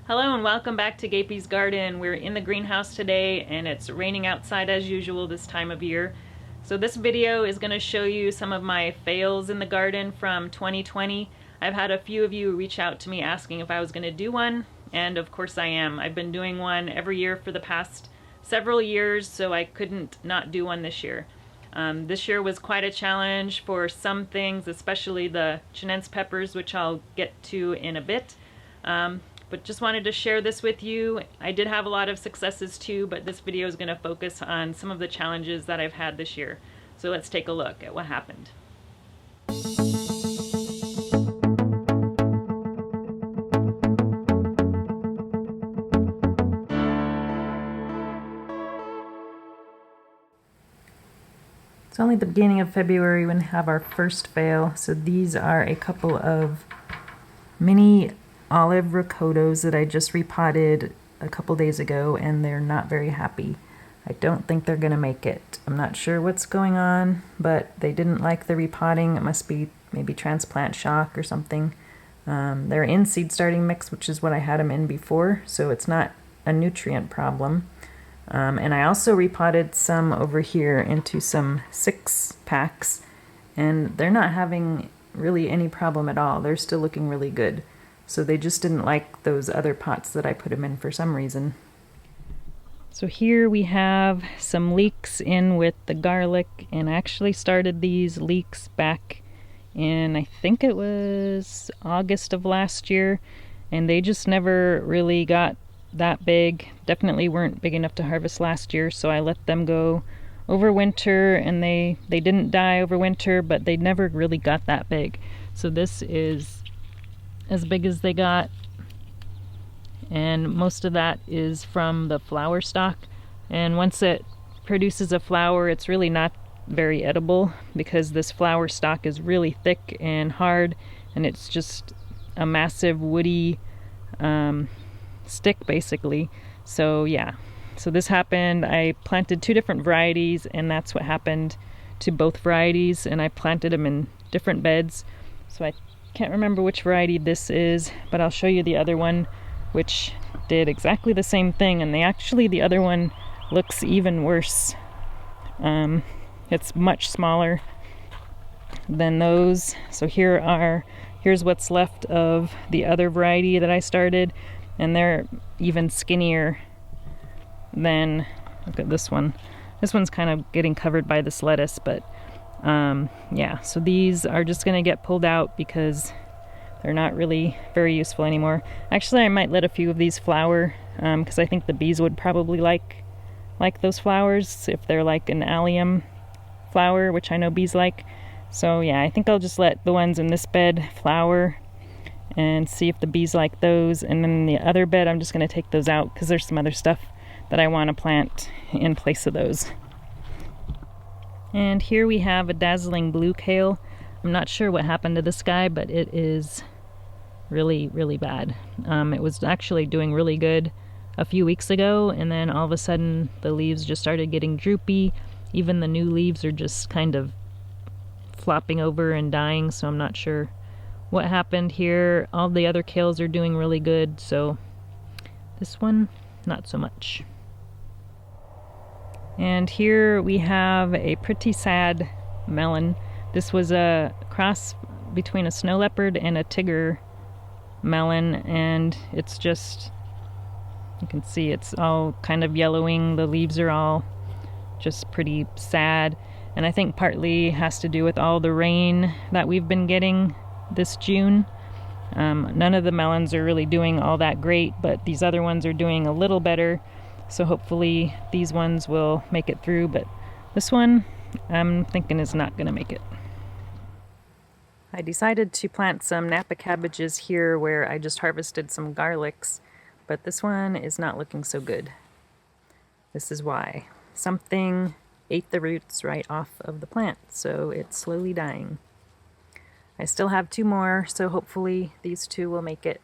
Hello and welcome back to Gapeys Garden. We're in the greenhouse today and it's raining outside as usual this time of year. So this video is going to show you some of my fails in the garden from 2020. I've had a few of you reach out to me asking if I was going to do one, and of course I am. I've been doing one every year for the past several years, so I couldn't not do one this year. This year was quite a challenge for some things, especially the Chinense peppers, which I'll get to in a bit. But just wanted to share this with you. I did have a lot of successes too, but this video is going to focus on some of the challenges that I've had this year. So let's take a look at what happened. It's only the beginning of February when we have our first fail. So these are a couple of mini olive ricottas that I just repotted a couple days ago, and they're not very happy. I don't think they're gonna make it. I'm not sure what's going on, but they didn't like the repotting. It must be maybe transplant shock or something. They're in seed starting mix, which is what I had them in before, so it's not a nutrient problem. And I also repotted some over here into some 6-packs, and they're not having really any problem at all. They're still looking really good. So they just didn't like those other pots that I put them in for some reason. So here we have some leeks in with the garlic, and I actually started these leeks back in, I think it was August of last year, and they just never really got that big. Definitely weren't big enough to harvest last year, so I let them go over winter, and they didn't die over winter, but they never really got that big. So this is as big as they got, and most of that is from the flower stalk. And once it produces a flower, it's really not very edible because this flower stalk is really thick and hard, and it's just a massive woody stick basically. So yeah, so this happened. I planted 2 different varieties, and that's what happened to both varieties, and I planted them in different beds. So I can't remember which variety this is, but I'll show you the other one, which did exactly the same thing, and the other one looks even worse. It's much smaller than those. So here's what's left of the other variety that I started, and they're even skinnier than, look at this one. This one's kind of getting covered by this lettuce, but yeah, so these are just going to get pulled out because they're not really very useful anymore. Actually, I might let a few of these flower because I think the bees would probably like those flowers if they're like an allium flower, which I know bees like. So yeah, I think I'll just let the ones in this bed flower and see if the bees like those. And then the other bed, I'm just going to take those out because there's some other stuff that I want to plant in place of those. And here we have a dazzling blue kale. I'm not sure what happened to this guy, but it is really, really bad. It was actually doing really good a few weeks ago, and then all of a sudden the leaves just started getting droopy. Even the new leaves are just kind of flopping over and dying, so I'm not sure what happened here. All the other kales are doing really good, so this one, not so much. And here we have a pretty sad melon. This was a cross between a snow leopard and a tiger melon, and it's just, you can see it's all kind of yellowing. The leaves are all just pretty sad, and I think partly has to do with all the rain that we've been getting this June. None of the melons are really doing all that great, but these other ones are doing a little better. So hopefully these ones will make it through, but this one I'm thinking is not going to make it. I decided to plant some Napa cabbages here where I just harvested some garlics, but this one is not looking so good. This is why. Something ate the roots right off of the plant, so it's slowly dying. I still have 2 more, so hopefully these 2 will make it.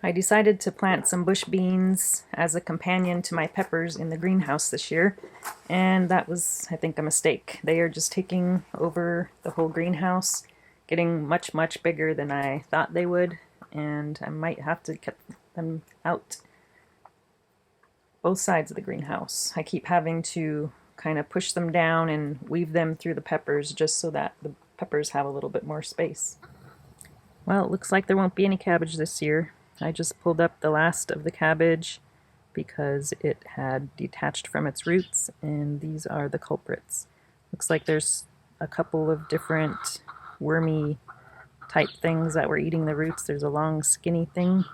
I decided to plant some bush beans as a companion to my peppers in the greenhouse this year, and that was, I think, a mistake. They are just taking over the whole greenhouse, getting much, much bigger than I thought they would. and I might have to get them out both sides of the greenhouse. I keep having to kind of push them down and weave them through the peppers just so that the peppers have a little bit more space. Well, it looks like there won't be any cabbage this year. I just pulled up the last of the cabbage because it had detached from its roots, and these are the culprits. Looks like there's a couple of different wormy type things that were eating the roots. There's a long skinny thing.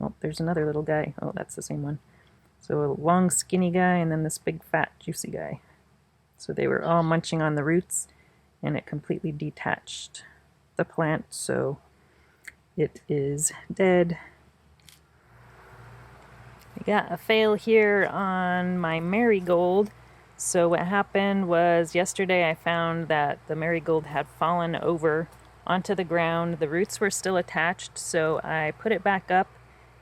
Oh, there's another little guy. Oh, that's the same one. So a long skinny guy and then this big fat juicy guy. So they were all munching on the roots, and it completely detached the plant, so it is dead. I got a fail here on my marigold. So what happened was yesterday I found that the marigold had fallen over onto the ground. The roots were still attached, so I put it back up,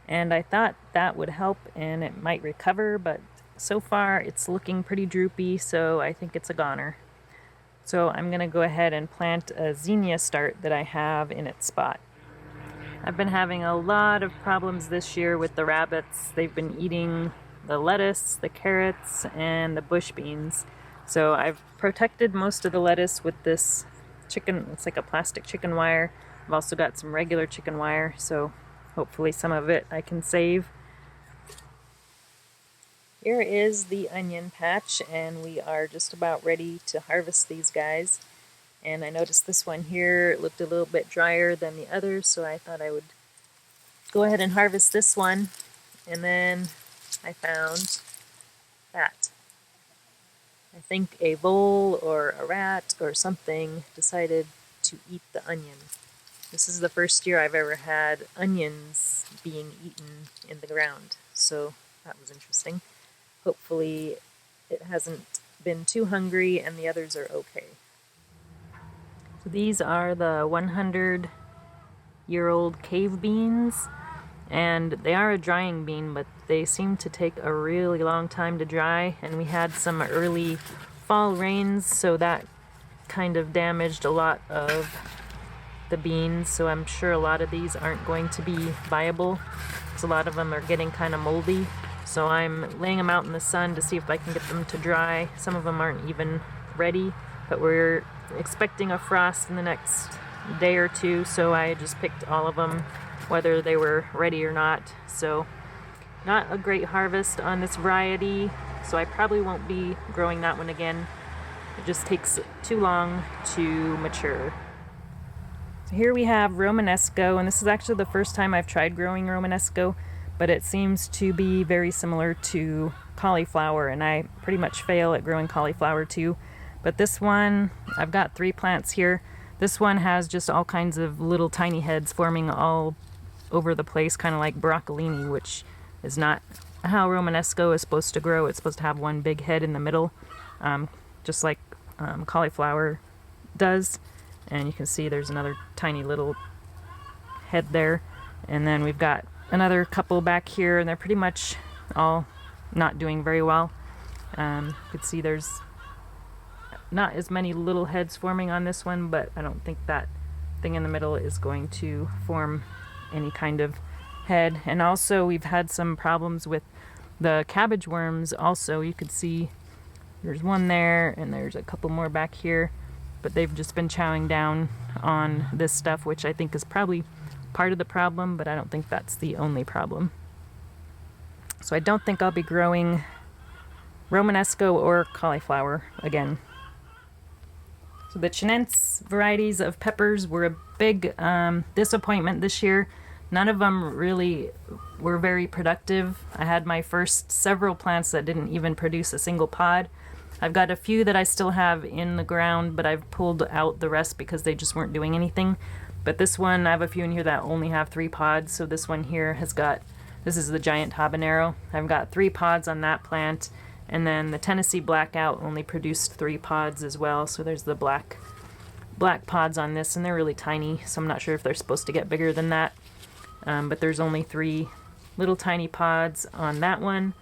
and I thought that would help and it might recover, but so far it's looking pretty droopy, so I think it's a goner. So I'm going to go ahead and plant a zinnia start that I have in its spot. I've been having a lot of problems this year with the rabbits. They've been eating the lettuce, the carrots, and the bush beans. So I've protected most of the lettuce with this chicken, it's like a plastic chicken wire. I've also got some regular chicken wire, so hopefully some of it I can save. Here is the onion patch, and we are just about ready to harvest these guys. And I noticed this one here looked a little bit drier than the others, so I thought I would go ahead and harvest this one. And then I found that. I think a vole or a rat or something decided to eat the onion. This is the first year I've ever had onions being eaten in the ground, so that was interesting. Hopefully it hasn't been too hungry and the others are okay. So these are the 100-year-old cave beans, and they are a drying bean, but they seem to take a really long time to dry, and we had some early fall rains, so that kind of damaged a lot of the beans, so I'm sure a lot of these aren't going to be viable because a lot of them are getting kind of moldy. So I'm laying them out in the sun to see if I can get them to dry. Some of them aren't even ready, but we're expecting a frost in the next day or two, so I just picked all of them, whether they were ready or not. So not a great harvest on this variety, so I probably won't be growing that one again. It just takes too long to mature. So here we have Romanesco, and this is actually the first time I've tried growing Romanesco, but it seems to be very similar to cauliflower, and I pretty much fail at growing cauliflower too. But this one, I've got 3 plants here. This one has just all kinds of little tiny heads forming all over the place, kind of like broccolini, which is not how Romanesco is supposed to grow. It's supposed to have one big head in the middle, just like cauliflower does. And you can see there's another tiny little head there. And then we've got another couple back here, and they're pretty much all not doing very well. You can see there's not as many little heads forming on this one, but I don't think that thing in the middle is going to form any kind of head. And also we've had some problems with the cabbage worms also. You could see there's one there and there's a couple more back here, but they've just been chowing down on this stuff, which I think is probably part of the problem, but I don't think that's the only problem. So I don't think I'll be growing Romanesco or cauliflower again. So the Chinense varieties of peppers were a big disappointment this year. None of them really were very productive. I had my first several plants that didn't even produce a single pod. I've got a few that I still have in the ground, but I've pulled out the rest because they just weren't doing anything. But this one, I have a few in here that only have 3 pods. So this one here has got, this is the giant habanero. I've got 3 pods on that plant. And then the Tennessee Blackout only produced 3 pods as well. So there's the black pods on this, and they're really tiny. So I'm not sure if they're supposed to get bigger than that. But there's only 3 little tiny pods on that one.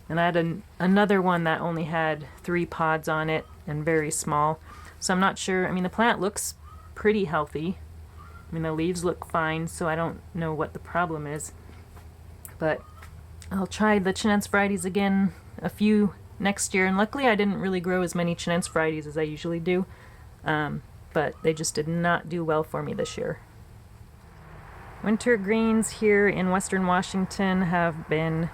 And I had another one that only had 3 pods on it and very small. So I'm not sure. I mean, the plant looks pretty healthy. I mean, the leaves look fine, so I don't know what the problem is. But I'll try the Chinense varieties again, a few next year. And luckily I didn't really grow as many Chinense varieties as I usually do. But they just did not do well for me this year. Winter greens here in Western Washington have been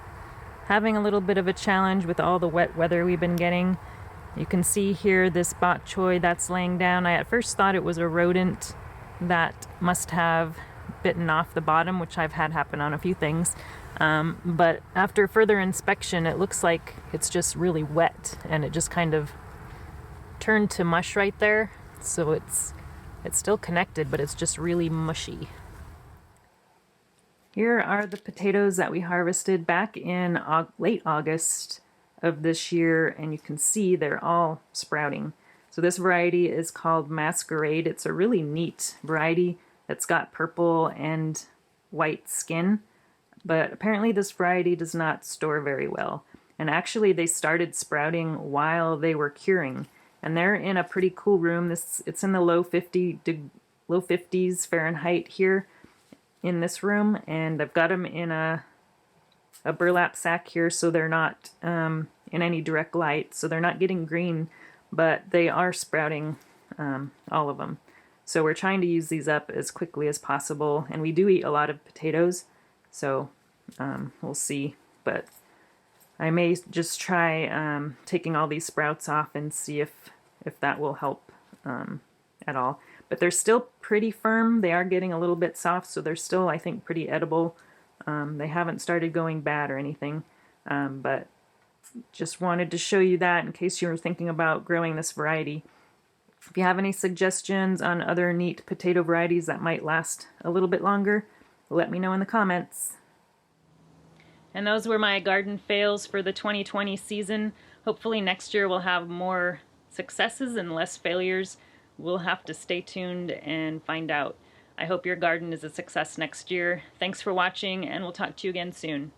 having a little bit of a challenge with all the wet weather we've been getting. You can see here this bok choy that's laying down. I at first thought it was a rodent that must have bitten off the bottom, which I've had happen on a few things. But after further inspection, it looks like it's just really wet, and it just kind of turned to mush right there. So it's still connected, but it's just really mushy. Here are the potatoes that we harvested back in late August of this year, and you can see they're all sprouting. So this variety is called Masquerade. It's a really neat variety that's got purple and white skin, but apparently this variety does not store very well. And actually they started sprouting while they were curing, and they're in a pretty cool room. It's in the low 50s Fahrenheit here in this room, and I've got them in a burlap sack here, so they're not in any direct light, so they're not getting green, but they are sprouting, all of them. So we're trying to use these up as quickly as possible, and we do eat a lot of potatoes, so we'll see. But I may just try taking all these sprouts off and see if that will help at all. But they're still pretty firm. They are getting a little bit soft, so they're still, I think, pretty edible. They haven't started going bad or anything, but just wanted to show you that in case you were thinking about growing this variety. If you have any suggestions on other neat potato varieties that might last a little bit longer, let me know in the comments. And those were my garden fails for the 2020 season. Hopefully next year we'll have more successes and less failures. We'll have to stay tuned and find out. I hope your garden is a success next year. Thanks for watching, and we'll talk to you again soon.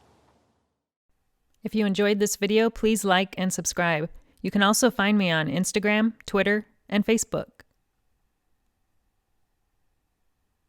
If you enjoyed this video, please like and subscribe. You can also find me on Instagram, Twitter, and Facebook.